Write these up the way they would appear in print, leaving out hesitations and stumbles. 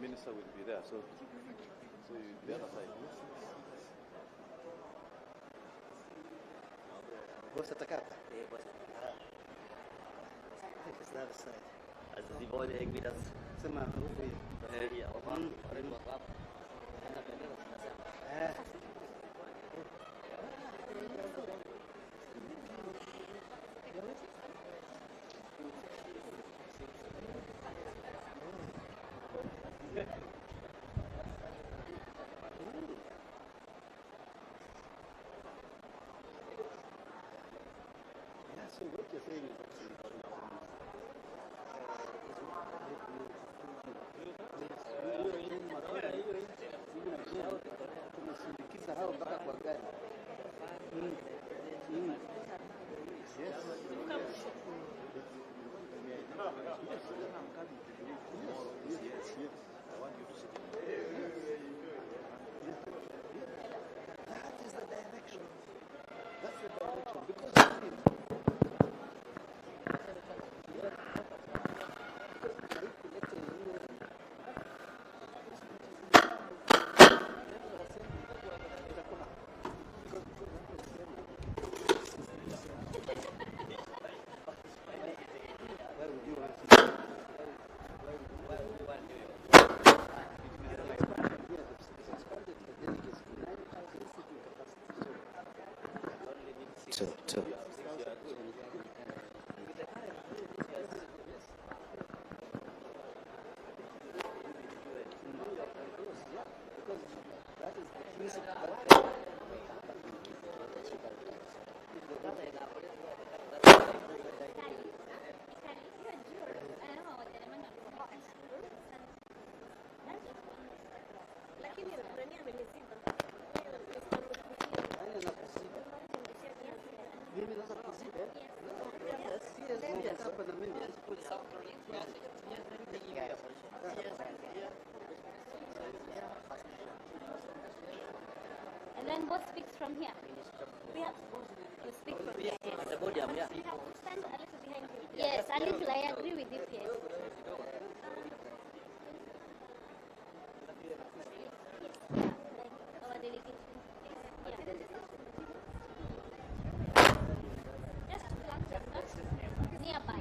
minister will be there. So the other side. Boss attaccata? It's the other side. Also Sie wollen irgendwie das hier auch machen. So what you're saying is tumesindikiza hao mpaka kwa gari. That is the direction. That's the direction. Because two. And then what speaks from here? We have to speak from here. The podium, yeah. Stand a little behind you. Yes, a little. I agree with you. Yes. Like our delegation. Just nearby.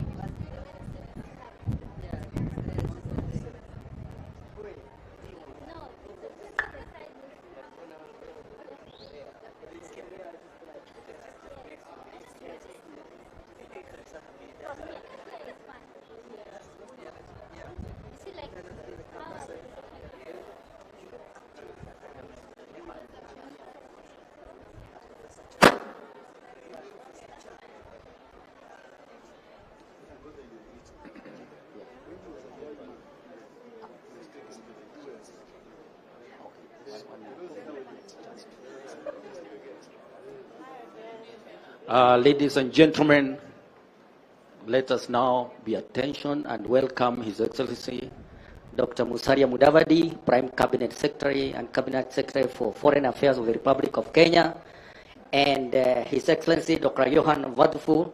No. Ladies and gentlemen, let us now be attention and welcome His Excellency Dr. Musalia Mudavadi, Prime Cabinet Secretary and Cabinet Secretary for Foreign Affairs of the Republic of Kenya, and His Excellency Dr. Johann Vadeful,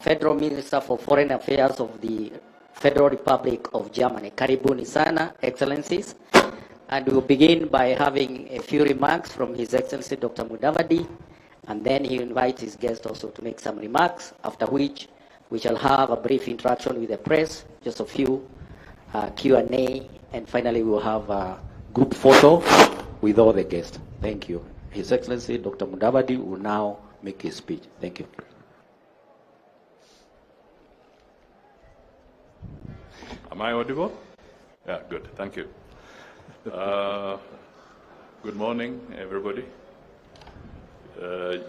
Federal Minister for Foreign Affairs of the Federal Republic of Germany. Karibuni sana, Excellencies. And we'll begin by having a few remarks from His Excellency Dr. Mudavadi, and then he invites his guests also to make some remarks, after which we shall have a brief interaction with the press, just a few Q&A, and finally we will have a group photo with all the guests. Thank you. His Excellency Dr. Mudavadi will now make his speech. Thank you. Am I audible? Yeah, good. Thank you. Good morning, everybody.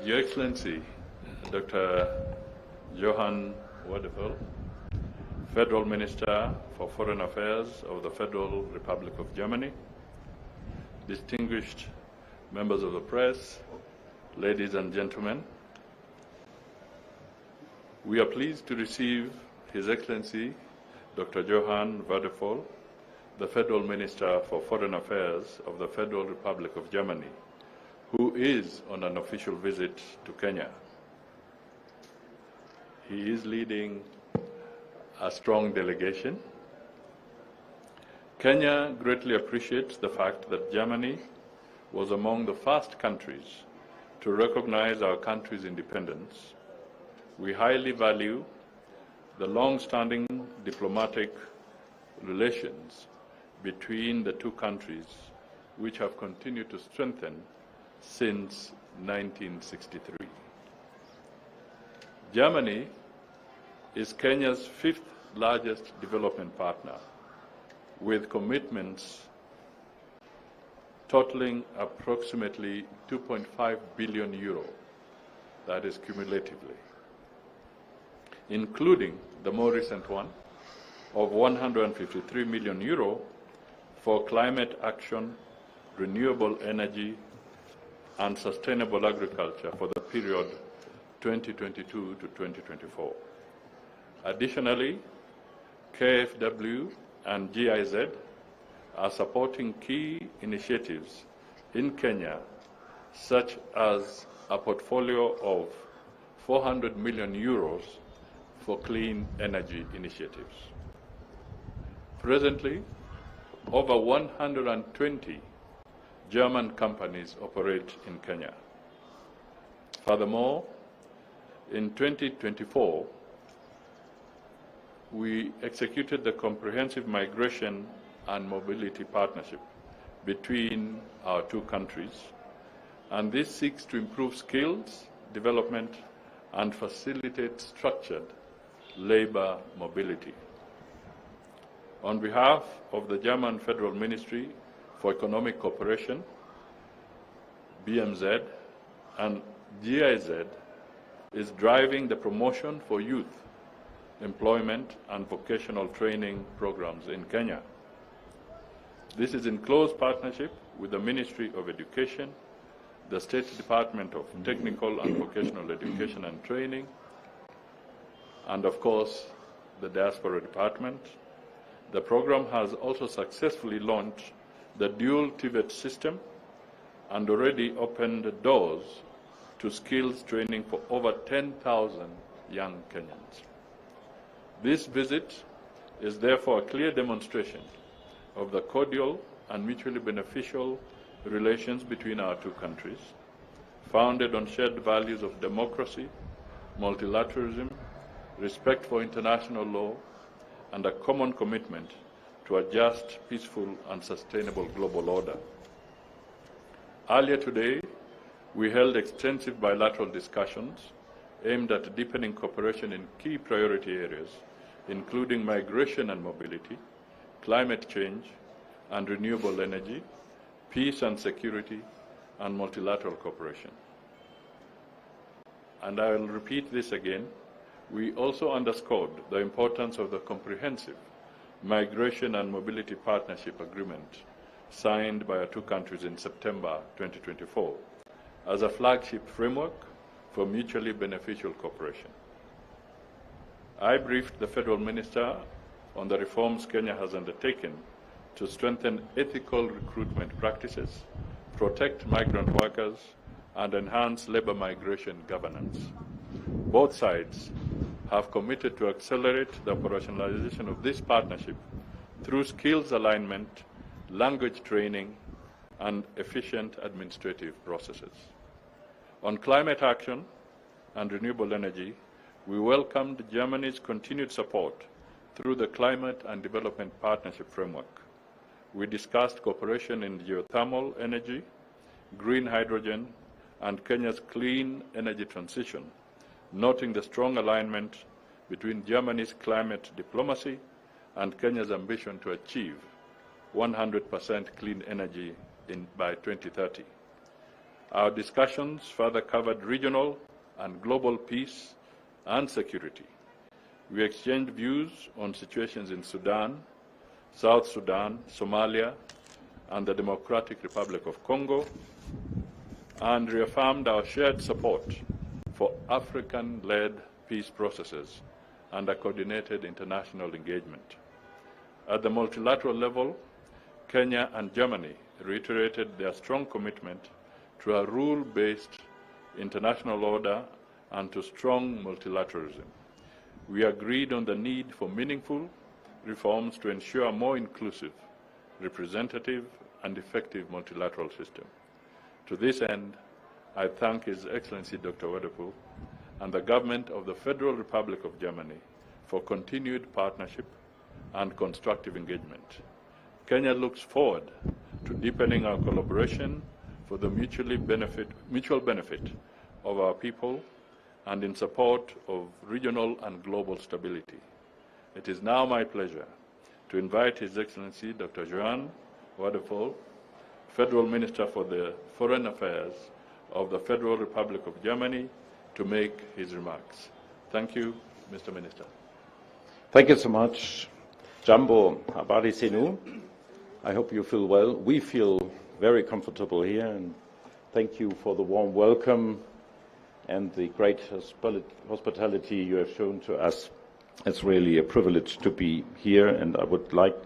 Your Excellency, Dr. Johann Vadeful, Federal Minister for Foreign Affairs of the Federal Republic of Germany, distinguished members of the press, ladies and gentlemen, we are pleased to receive His Excellency Dr. Johann Vadeful, the Federal Minister for Foreign Affairs of the Federal Republic of Germany, who is on an official visit to Kenya. He is leading a strong delegation Kenya greatly appreciates the fact that Germany was among the first countries to recognize our country's independence. We highly value the long-standing diplomatic relations between the two countries, which have continued to strengthen since 1963. Germany is Kenya's fifth largest development partner, with commitments totaling approximately 2.5 billion euro, that is cumulatively, including the more recent one of 153 million euro for climate action, renewable energy, and sustainable agriculture for the period 2022 to 2024. Additionally, KfW and GIZ are supporting key initiatives in Kenya, such as a portfolio of 400 million euros for clean energy initiatives. Presently, over 120 German companies operate in Kenya. Furthermore, in 2024, we executed the comprehensive migration and mobility partnership between our two countries, and this seeks to improve skills development and facilitate structured labor mobility. On behalf of the German Federal Ministry for Economic Cooperation, BMZ, and GIZ is driving the promotion for youth employment and vocational training programs in Kenya. This is in close partnership with the Ministry of Education, the State Department of Technical and Vocational Education and Training, and of course, the Diaspora Department. The program has also successfully launched the dual TVET system and already opened doors to skills training for over 10,000 young Kenyans. This visit is therefore a clear demonstration of the cordial and mutually beneficial relations between our two countries, founded on shared values of democracy, multilateralism, respect for international law, and a common commitment to a just, peaceful, and sustainable global order. Earlier today, we held extensive bilateral discussions aimed at deepening cooperation in key priority areas, including migration and mobility, climate change and renewable energy, peace and security, and multilateral cooperation. And I will repeat this again. We also underscored the importance of the comprehensive Migration and Mobility Partnership Agreement signed by our two countries in September 2024 as a flagship framework for mutually beneficial cooperation. I briefed the Federal Minister on the reforms Kenya has undertaken to strengthen ethical recruitment practices, protect migrant workers, and enhance labor migration governance. Both sides have committed to accelerate the operationalization of this partnership through skills alignment, language training, and efficient administrative processes. On climate action and renewable energy, we welcomed Germany's continued support through the Climate and Development Partnership Framework. We discussed cooperation in geothermal energy, green hydrogen, and Kenya's clean energy transition, noting the strong alignment between Germany's climate diplomacy and Kenya's ambition to achieve 100% clean energy by 2030. Our discussions further covered regional and global peace and security. We exchanged views on situations in Sudan, South Sudan, Somalia, and the Democratic Republic of Congo, and reaffirmed our shared support for African-led peace processes and a coordinated international engagement. At the multilateral level, Kenya and Germany reiterated their strong commitment to a rule-based international order and to strong multilateralism. We agreed on the need for meaningful reforms to ensure a more inclusive representative, and effective multilateral system. To this end, I thank His Excellency Dr. Wadepo and the Government of the Federal Republic of Germany for continued partnership and constructive engagement. Kenya looks forward to deepening our collaboration for the mutual benefit of our people and in support of regional and global stability. It is now my pleasure to invite His Excellency Dr. Johann Wadephol, Federal Minister for the Foreign Affairs of the Federal Republic of Germany, to make his remarks. Thank you, Mr. Minister. Thank you so much, Jambo. Habari Senu. I hope you feel well. We feel very comfortable here, and thank you for the warm welcome and the great hospitality you have shown to us. It's really a privilege to be here, and I would like,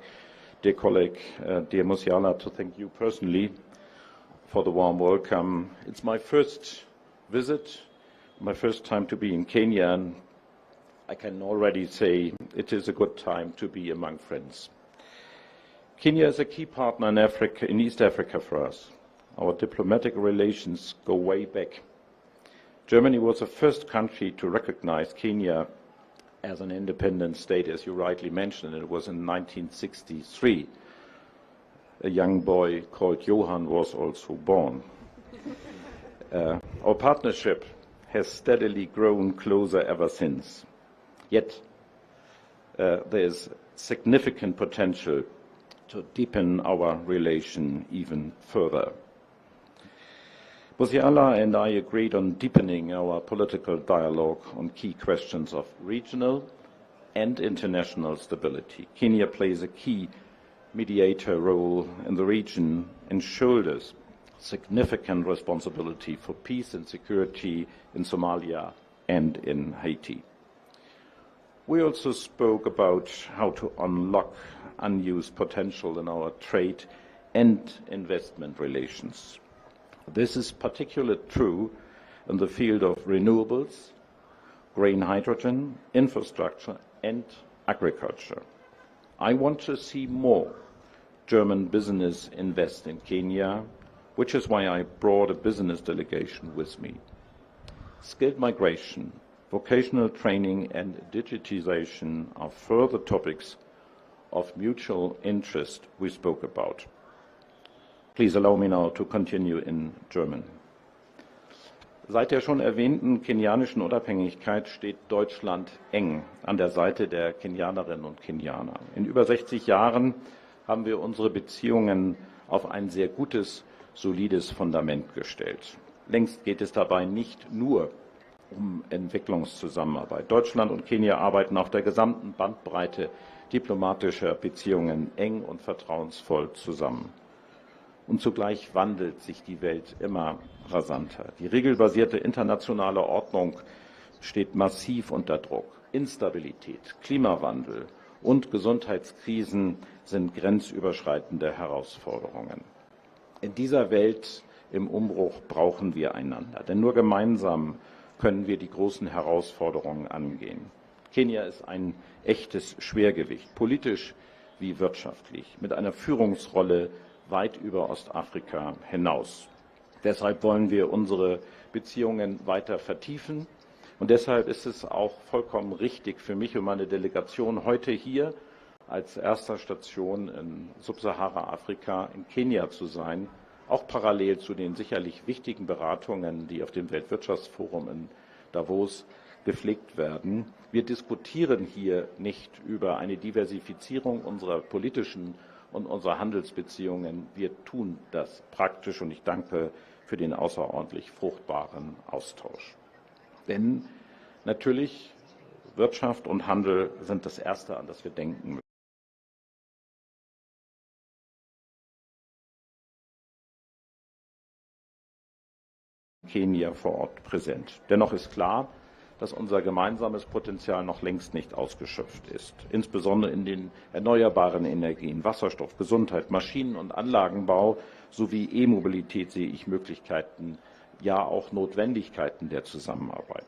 dear colleague, dear Musiala, to thank you personally for the warm welcome. It's my first visit, my first time to be in Kenya, and I can already say it is a good time to be among friends. Kenya is a key partner in Africa, in East Africa for us. Our diplomatic relations go way back. Germany was the first country to recognize Kenya as an independent state, as you rightly mentioned. It was in 1963. A young boy called Johann was also born. Our partnership has steadily grown closer ever since. Yet, there is significant potential to deepen our relation even further. Musiala and I agreed on deepening our political dialogue on key questions of regional and international stability. Kenya plays a key mediator role in the region and shoulders significant responsibility for peace and security in Somalia and in Haiti. We also spoke about how to unlock unused potential in our trade and investment relations. This is particularly true in the field of renewables, green hydrogen, infrastructure, and agriculture. I want to see more German business invest in Kenya, which is why I brought a business delegation with me. Skilled migration, vocational training, and digitization are further topics of mutual interest we spoke about. Please allow me now to continue in German. Seit der schon erwähnten kenianischen Unabhängigkeit steht Deutschland eng an der Seite der Kenianerinnen und Kenianer. In über 60 Jahren haben wir unsere Beziehungen auf ein sehr gutes, solides Fundament gestellt. Längst geht es dabei nicht nur um Entwicklungszusammenarbeit. Deutschland und Kenia arbeiten auf der gesamten Bandbreite diplomatischer Beziehungen eng und vertrauensvoll zusammen. Und zugleich wandelt sich die Welt immer rasanter. Die regelbasierte internationale Ordnung steht massiv unter Druck. Instabilität, Klimawandel und Gesundheitskrisen sind grenzüberschreitende Herausforderungen. In dieser Welt im Umbruch brauchen wir einander, denn nur gemeinsam können wir die großen Herausforderungen angehen. Kenia ist ein echtes Schwergewicht, politisch wie wirtschaftlich, mit einer Führungsrolle weit über Ostafrika hinaus. Deshalb wollen wir unsere Beziehungen weiter vertiefen. Und deshalb ist es auch vollkommen richtig für mich und meine Delegation, heute hier als erster Station in Subsahara-Afrika in Kenia zu sein, auch parallel zu den sicherlich wichtigen Beratungen, die auf dem Weltwirtschaftsforum in Davos gepflegt werden. Wir diskutieren hier nicht über eine Diversifizierung unserer politischen und unserer Handelsbeziehungen. Wir tun das praktisch, und ich danke für den außerordentlich fruchtbaren Austausch. Denn natürlich, Wirtschaft und Handel sind das Erste, an das wir denken müssen. Kenia vor Ort präsent. Dennoch ist klar, dass unser gemeinsames Potenzial noch längst nicht ausgeschöpft ist. Insbesondere in den erneuerbaren Energien, Wasserstoff, Gesundheit, Maschinen- und Anlagenbau sowie E-Mobilität sehe ich Möglichkeiten, ja auch Notwendigkeiten der Zusammenarbeit.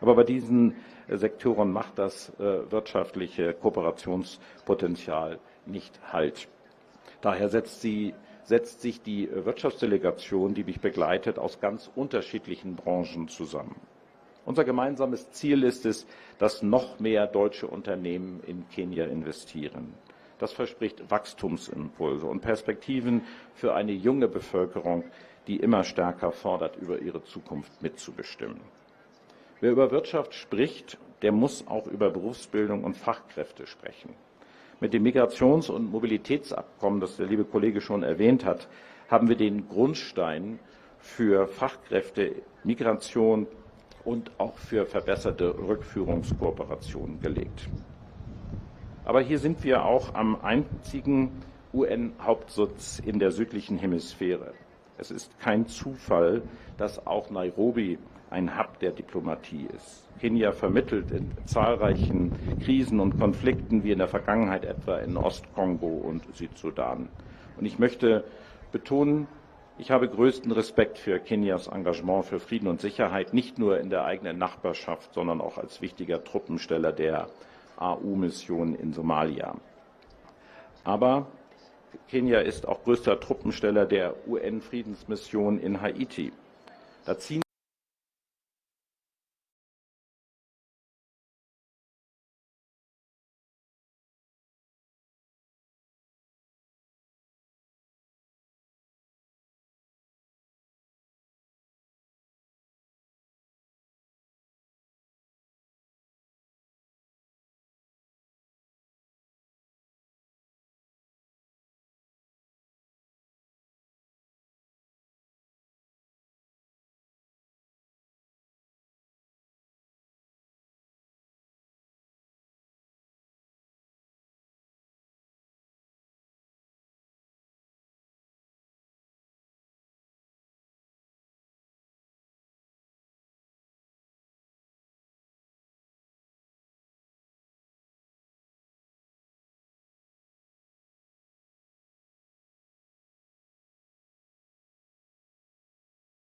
Aber bei diesen Sektoren macht das wirtschaftliche Kooperationspotenzial nicht Halt. Daher setzt sich die Wirtschaftsdelegation, die mich begleitet, aus ganz unterschiedlichen Branchen zusammen. Unser gemeinsames Ziel ist es, dass noch mehr deutsche Unternehmen in Kenia investieren. Das verspricht Wachstumsimpulse und Perspektiven für eine junge Bevölkerung, die immer stärker fordert, über ihre Zukunft mitzubestimmen. Wer über Wirtschaft spricht, der muss auch über Berufsbildung und Fachkräfte sprechen. Mit dem Migrations- und Mobilitätsabkommen, das der liebe Kollege schon erwähnt hat, haben wir den Grundstein für Fachkräfte, Migration und auch für verbesserte Rückführungskooperationen gelegt. Aber hier sind wir auch am einzigen UN-Hauptsitz in der südlichen Hemisphäre. Es ist kein Zufall, dass auch Nairobi ein Hub der Diplomatie ist. Kenia vermittelt in zahlreichen Krisen und Konflikten, wie in der Vergangenheit etwa in Ostkongo und Südsudan. Und ich möchte betonen, ich habe größten Respekt für Kenias Engagement für Frieden und Sicherheit, nicht nur in der eigenen Nachbarschaft, sondern auch als wichtiger Truppensteller der AU-Mission in Somalia. Aber Kenia ist auch größter Truppensteller der UN-Friedensmission in Haiti. Da ziehen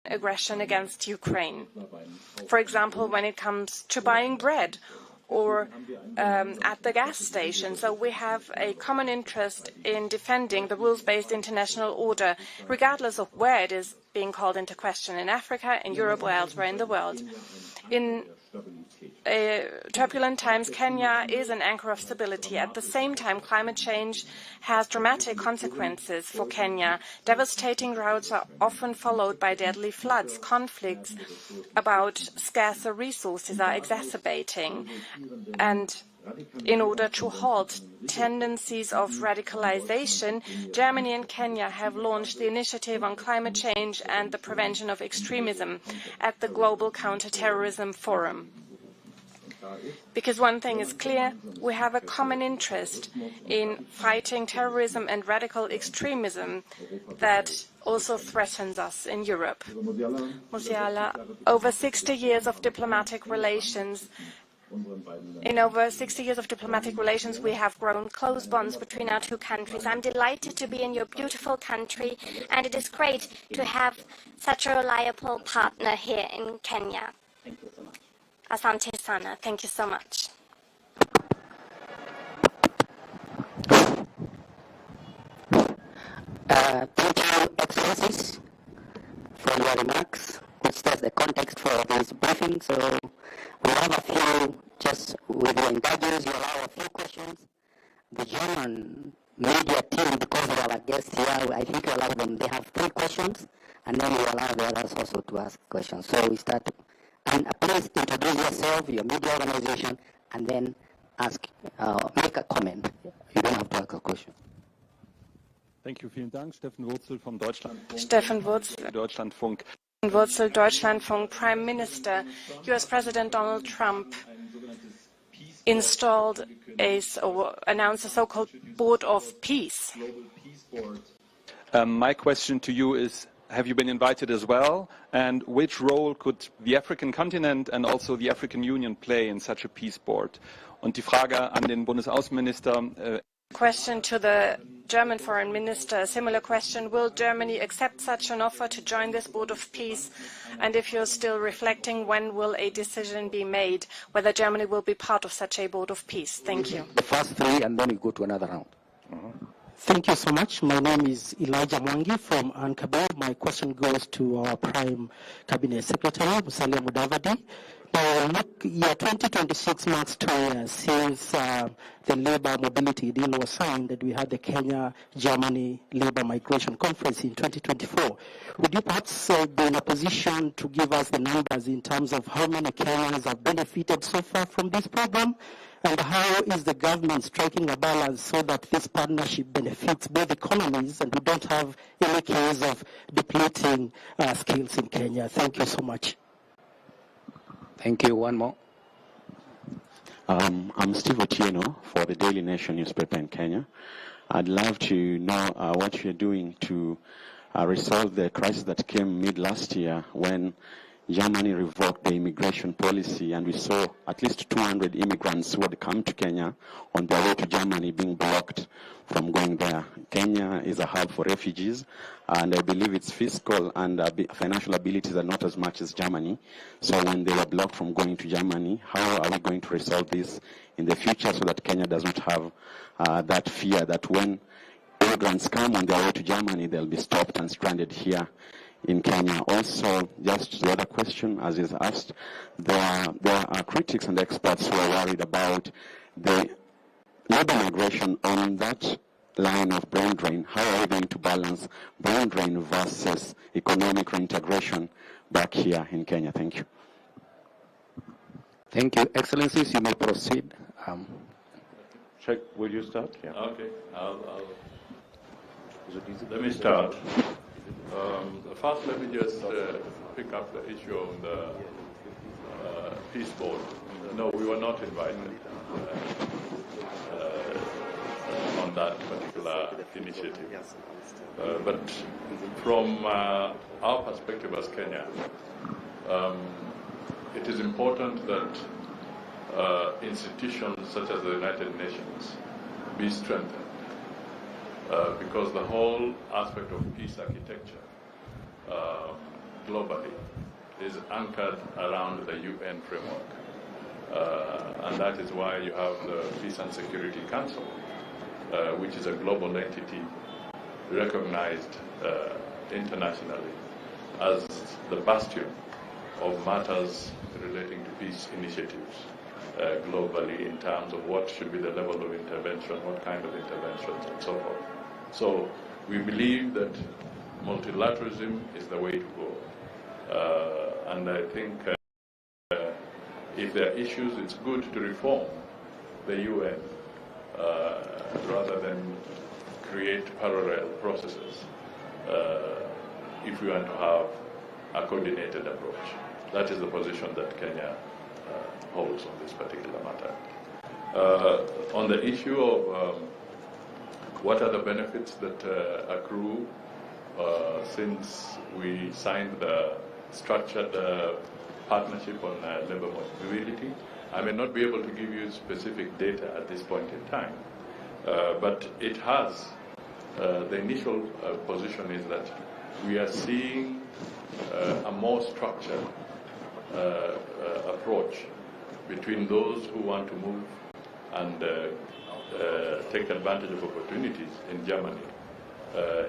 aggression against Ukraine. For example, when it comes to buying bread or at the gas station. So we have a common interest in defending the rules-based international order, regardless of where it is being called into question, in Africa, in Europe, or elsewhere in the world. In turbulent times, Kenya is an anchor of stability. At the same time, climate change has dramatic consequences for Kenya. Devastating droughts are often followed by deadly floods. Conflicts about scarcer resources are exacerbating. And in order to halt tendencies of radicalization, Germany and Kenya have launched the Initiative on Climate Change and the Prevention of Extremism at the Global Counterterrorism Forum. Because one thing is clear, we have a common interest in fighting terrorism and radical extremism that also threatens us in Europe. Musiala, over 60 years of diplomatic relations. In over 60 years of diplomatic relations, we have grown close bonds between our two countries. I'm delighted to be in your beautiful country, and it is great to have such a reliable partner here in Kenya. Thank you so much. Asante sana. Thank you so much. Thank you, Excellencies, for your remarks, which sets the context for this briefing. So we have a few, just with your indulgence, you allow a few questions. The German media team, because they are our guests here, I think you allow them, they have 3 questions, and then we allow the others also to ask questions. So we start, and please introduce yourself, your media organization, and then ask, make a comment. You don't have to ask a question. Thank you, vielen Dank. Steffen Wurzel vom Deutschlandfunk. Steffen Wurzel, Deutschlandfunk. Prime Minister, US President Donald Trump installed or announced a so-called Board of Peace. My question to you is, have you been invited as well? And which role could the African continent and also the African Union play in such a peace board? Und die Frage an den Bundesaußenminister. Question to the German Foreign Minister, a similar question. Will Germany accept such an offer to join this Board of Peace? And if you're still reflecting, when will a decision be made whether Germany will be part of such a Board of Peace? Thank you. The first 3, and then you go to another round. Thank you so much. My name is Elijah Mwangi from Ankabel. My question goes to our Prime Cabinet Secretary, Musalia Mudavadi. Now, look, 2026 marks 2 years since the labor mobility deal was signed, that we had the Kenya-Germany Labor Migration Conference in 2024. Would you perhaps be in a position to give us the numbers in terms of how many Kenyans have benefited so far from this program? And how is the government striking a balance so that this partnership benefits both economies and we don't have any case of depleting skills in Kenya? Thank you so much. Thank you. One more. I'm Steve Otieno for the Daily Nation newspaper in Kenya. I'd love to know what you're doing to resolve the crisis that came mid last year when Germany revoked the immigration policy, and we saw at least 200 immigrants who had come to Kenya on their way to Germany being blocked from going there. Kenya is a hub for refugees, and I believe its fiscal and financial abilities are not as much as Germany. So when they were blocked from going to Germany, how are we going to resolve this in the future so that Kenya does not have that fear that when immigrants come on their way to Germany, they'll be stopped and stranded here in Kenya? Also, just the other question, as is asked, there are critics and experts who are worried about the labor migration on that line of brain drain. How are we going to balance brain drain versus economic reintegration back here in Kenya? Thank you. Thank you. Excellencies, you may proceed. Check, will you start? Yeah. Okay, let me start. First, let me just pick up the issue on the peace board. No, we were not invited on that particular initiative. But from our perspective as Kenya, it is important that institutions such as the United Nations be strengthened. Because the whole aspect of peace architecture globally is anchored around the UN framework. And that is why you have the Peace and Security Council, which is a global entity recognized internationally as the bastion of matters relating to peace initiatives globally in terms of what should be the level of intervention, what kind of interventions, and so forth. So we believe that multilateralism is the way to go. And I think if there are issues, it's good to reform the UN rather than create parallel processes if we want to have a coordinated approach. That is the position that Kenya holds on this particular matter. On the issue of what are the benefits that accrue since we signed the structured partnership on labor mobility, I may not be able to give you specific data at this point in time, but it has, the initial position is that we are seeing a more structured approach between those who want to move and take advantage of opportunities in Germany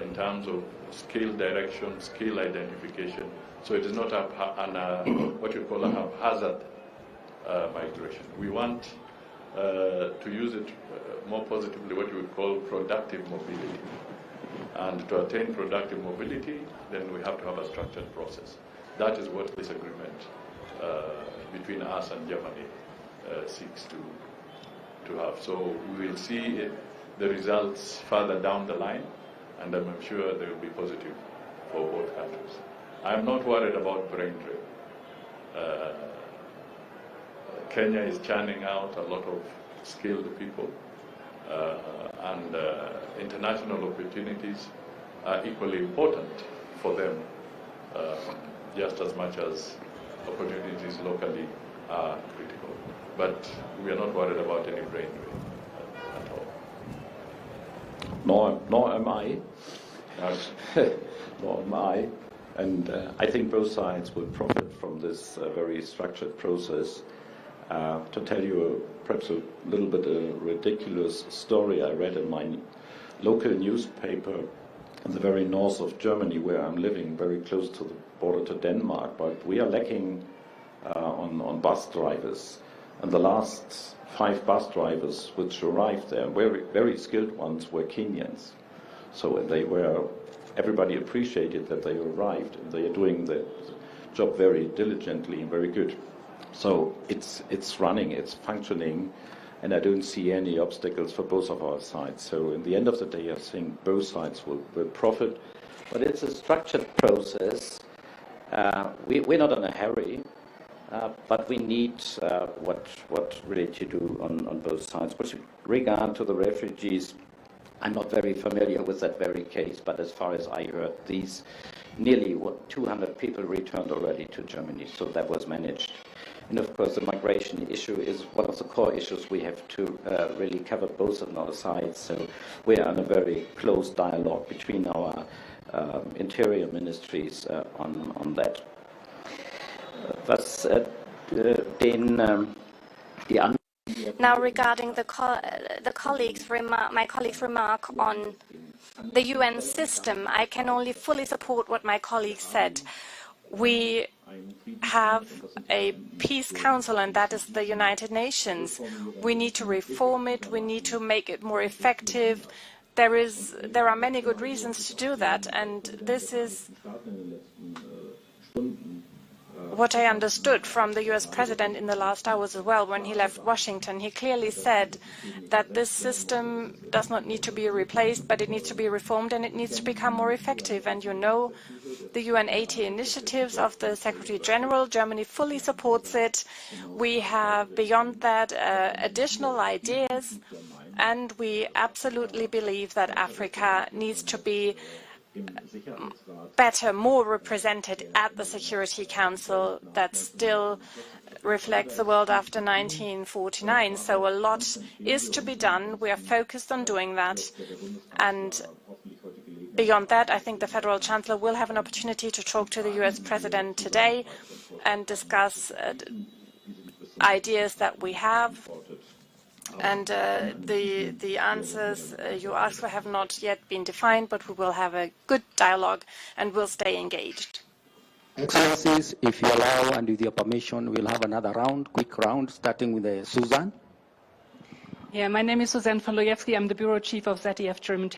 in terms of skill direction, skill identification. So it is not what you call a haphazard migration. We want to use it more positively, what you would call productive mobility. And to attain productive mobility, then we have to have a structured process. That is what this agreement between us and Germany seeks to have. So we will see the results further down the line, and I'm sure they will be positive for both countries. I'm not worried about brain drain. Kenya is churning out a lot of skilled people, and international opportunities are equally important for them, just as much as opportunities locally are critical. But we are not worried about any brain drain at all. Nor am I. Nor am I. And I think both sides will profit from this very structured process. To tell you perhaps a little bit a ridiculous story I read in my local newspaper in the very north of Germany, where I'm living, very close to the border to Denmark, but we are lacking on bus drivers. And the last 5 bus drivers which arrived there, very, very skilled ones, were Kenyans. So everybody appreciated that they arrived, and they are doing the job very diligently and very good. So it's running, it's functioning, and I don't see any obstacles for both of our sides. So in the end of the day, I think both sides will profit. But it's a structured process. We're not in a hurry, but we need what really to do on both sides. With regard to the refugees, I'm not very familiar with that very case, but as far as I heard, these nearly 200 people returned already to Germany, so that was managed. And of course, the migration issue is one of the core issues we have to really cover both on our sides. So we are in a very close dialogue between our interior ministries on that. Now, regarding my colleague's remark on the UN system, I can only fully support what my colleague said. We have a peace council, and that is the United Nations. We need to reform it. We need to make it more effective. There are many good reasons to do that, and this is what I understood from the US president in the last hours as well. When he left Washington, he clearly said that this system does not need to be replaced, but it needs to be reformed and it needs to become more effective. And you know, the UN 80 initiatives of the Secretary General, Germany fully supports it. We have, beyond that, additional ideas, and we absolutely believe that Africa needs to be better, more represented at the Security Council that still reflects the world after 1949. So a lot is to be done. We are focused on doing that. And beyond that, I think the Federal Chancellor will have an opportunity to talk to the US President today and discuss ideas that we have. And the answers you asked for have not yet been defined, but we will have a good dialogue and will stay engaged. Excellencies, if you allow and with your permission, we'll have another round, quick round, starting with Susan. Yeah, my name is Susan von Lojewski. I'm the Bureau Chief of ZDF German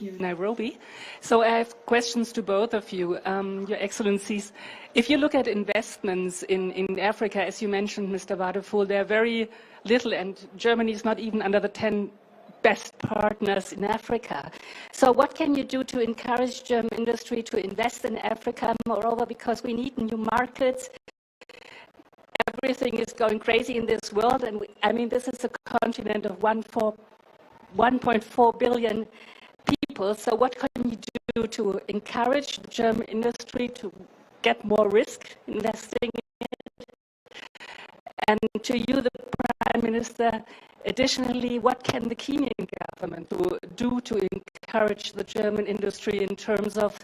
in Nairobi. So I have questions to both of you, Your Excellencies. If you look at investments in Africa, as you mentioned, Mr. Wadefull, they're very little, and Germany is not even under the 10 best partners in Africa. So what can you do to encourage German industry to invest in Africa? Moreover, because we need new markets. Everything is going crazy in this world, and this is a continent of 1.4 billion people. So what can you do to encourage the German industry to get more risk investing in it? And to you, the Prime Minister, additionally, what can the Kenyan government do to encourage the German industry in terms of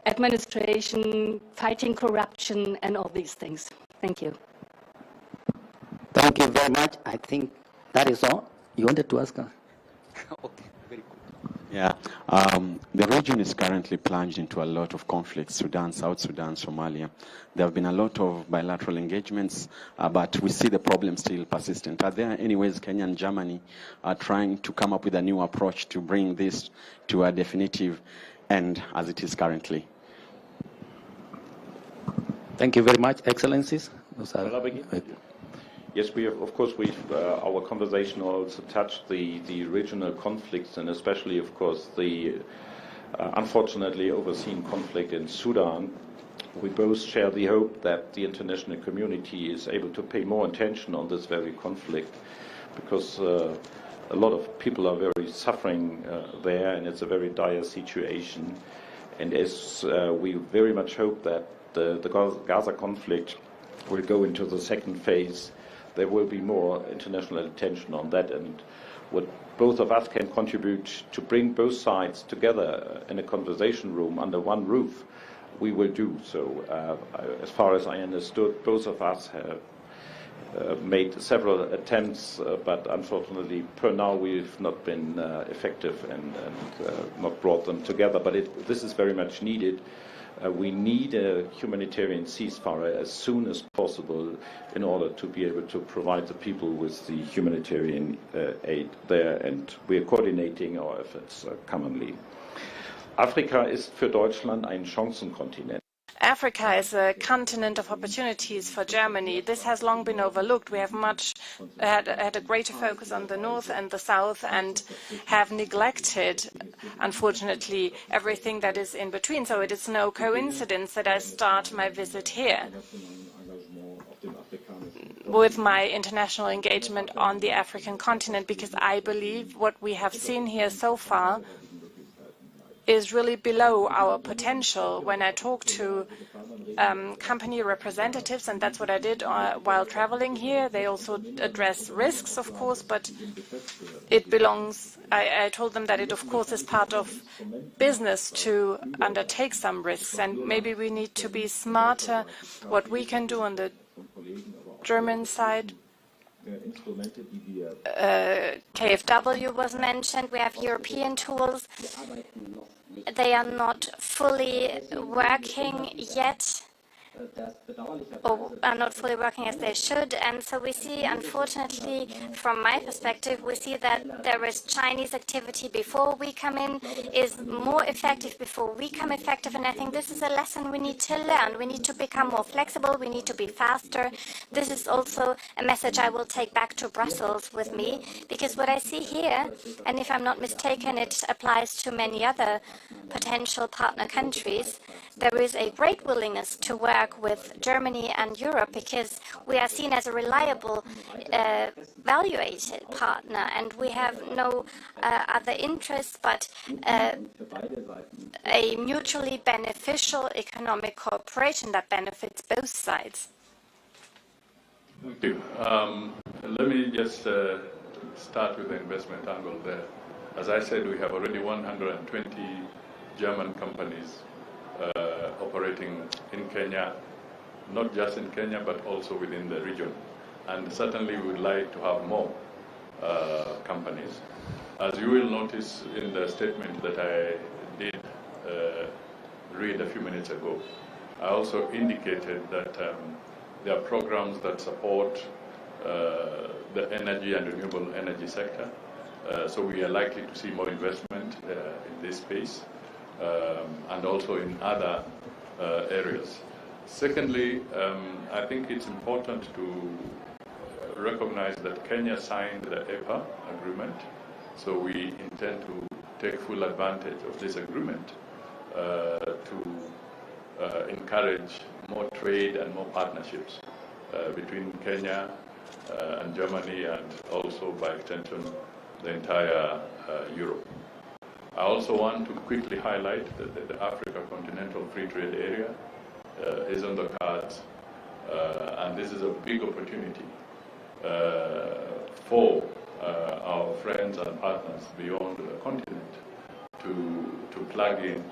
administration, fighting corruption, and all these things? Thank you. Thank you very much. I think that is all. You wanted to ask her? Okay, very good. Yeah, the region is currently plunged into a lot of conflicts, Sudan, South Sudan, Somalia. There have been a lot of bilateral engagements, but we see the problem still persistent. Are there any ways Kenya and Germany are trying to come up with a new approach to bring this to a definitive end as it is currently? Thank you very much, Excellencies. Yes, we have, of course, our conversation also touched the regional conflicts, and especially, of course, the unfortunately overseen conflict in Sudan. We both share the hope that the international community is able to pay more attention on this very conflict, because a lot of people are very suffering there, and it's a very dire situation. And as we very much hope that the Gaza conflict will go into the second phase, there will be more international attention on that, and what both of us can contribute to bring both sides together in a conversation room under one roof, we will do. So as far as I understood, both of us made several attempts, but unfortunately, per now, we've not been effective and not brought them together. But this is very much needed. We need a humanitarian ceasefire as soon as possible in order to be able to provide the people with the humanitarian aid there, and we are coordinating our efforts commonly. Afrika ist für Deutschland ein Chancenkontinent. Africa is a continent of opportunities for Germany. This has long been overlooked. We have had a greater focus on the north and the south and have neglected, unfortunately, everything that is in between. So it is no coincidence that I start my visit here with my international engagement on the African continent, because I believe what we have seen here so far is really below our potential. When I talk to company representatives, and that's what I did while traveling here, they also address risks, of course, but it belongs, I told them that it, of course, is part of business to undertake some risks, and maybe we need to be smarter what we can do on the German side. KfW was mentioned. We have European tools. They are not fully working yet, or are not fully working as they should. And so we see, unfortunately, from my perspective, we see that there is Chinese activity before we come in, is more effective before we come effective. And I think this is a lesson we need to learn. We need to become more flexible. We need to be faster. This is also a message I will take back to Brussels with me, because what I see here, and if I'm not mistaken, it applies to many other potential partner countries, there is a great willingness to work with Germany and Europe because we are seen as a reliable, valuated partner, and we have no other interests but a mutually beneficial economic cooperation that benefits both sides. Thank you. Let me just start with the investment angle there. As I said, we have already 120 German companies operating in Kenya, not just in Kenya, but also within the region. And certainly we would like to have more companies. As you will notice in the statement that I did read a few minutes ago, I also indicated that there are programs that support the energy and renewable energy sector. So we are likely to see more investment in this space. And also in other areas. Secondly, I think it's important to recognize that Kenya signed the EPA agreement, so we intend to take full advantage of this agreement to encourage more trade and more partnerships between Kenya and Germany, and also by extension the entire Europe. I also want to quickly highlight that the Africa Continental Free Trade Area is on the cards, and this is a big opportunity for our friends and partners beyond the continent to plug in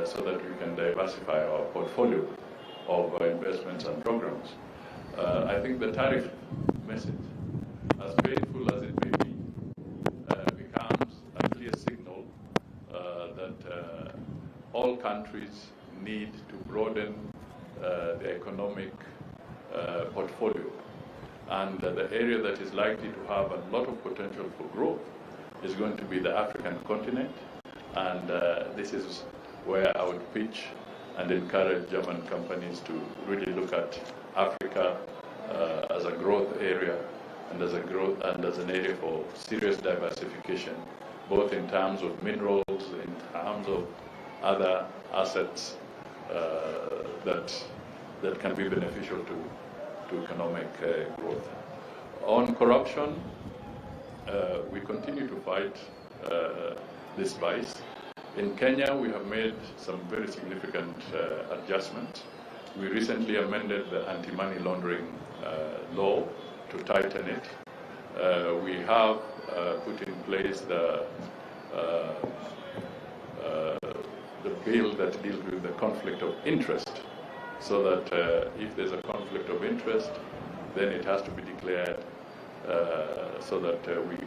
so that we can diversify our portfolio of investments and programs. I think the tariff message, as painful as it may be, becomes a clear signal that all countries need to broaden their economic portfolio. And the area that is likely to have a lot of potential for growth is going to be the African continent. And this is where I would pitch and encourage German companies to really look at Africa as a growth area and as an area for serious diversification, both in terms of minerals, in terms of other assets that can be beneficial to economic growth. On corruption, we continue to fight this vice. In Kenya, we have made some very significant adjustments. We recently amended the anti-money laundering law to tighten it. We have put in place the bill that deals with the conflict of interest, so that if there's a conflict of interest, then it has to be declared so that we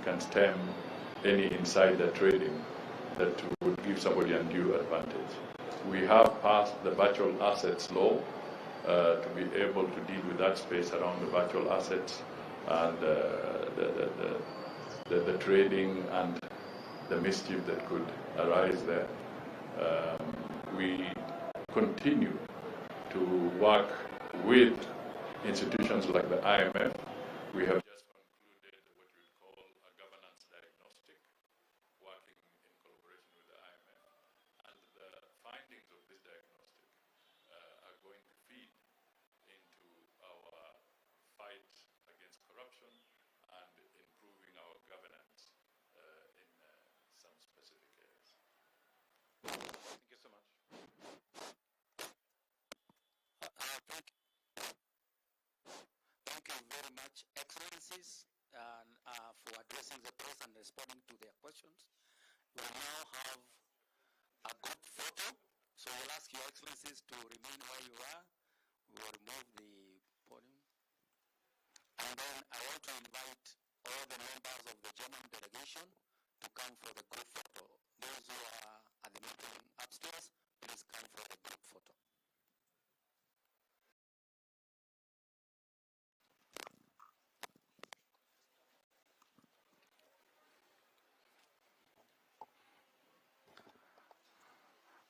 can stem any insider trading that would give somebody undue advantage. We have passed the virtual assets law to be able to deal with that space around the virtual assets and the trading and the mischief that could arise there. We continue to work with institutions like the IMF. We have just concluded what we call a governance diagnostic, working in collaboration with the IMF. And the findings of this diagnostic are going to feed into our fight against corruption and improving our governance in some specific areas. Thank you so much. Thank you very much, Excellencies, for addressing the press and responding to their questions. We now have a group photo, so we'll ask Your Excellencies to remain where you are. We will remove the podium. And then I want to invite all the members of the German delegation to come for the group photo. Those who are at the meeting upstairs, please come for the group photo.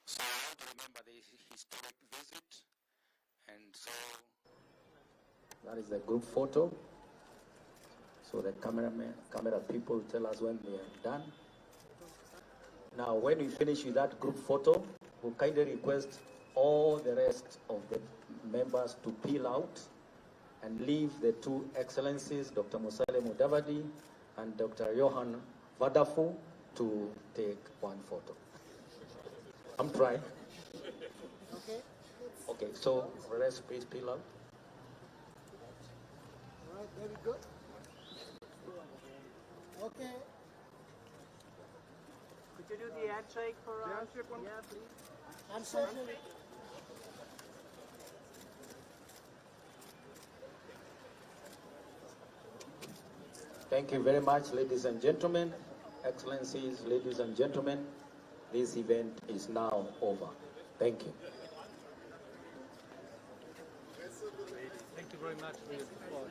So I want to remember the historic visit, and so that is the group photo. So the camera people tell us when they are done. Now, when we finish with that group photo, we'll kindly request all the rest of the members to peel out and leave the two excellencies, Dr. Musalia Mudavadi and Dr. Johan Vadaful, to take one photo. I'm trying. Okay. Okay, so the rest please peel out. All right, very good. Okay. Could you do the handshake for us? Yeah, please. Handshake. Thank you very much, ladies and gentlemen, excellencies, ladies and gentlemen. This event is now over. Thank you. Thank you very much for your support.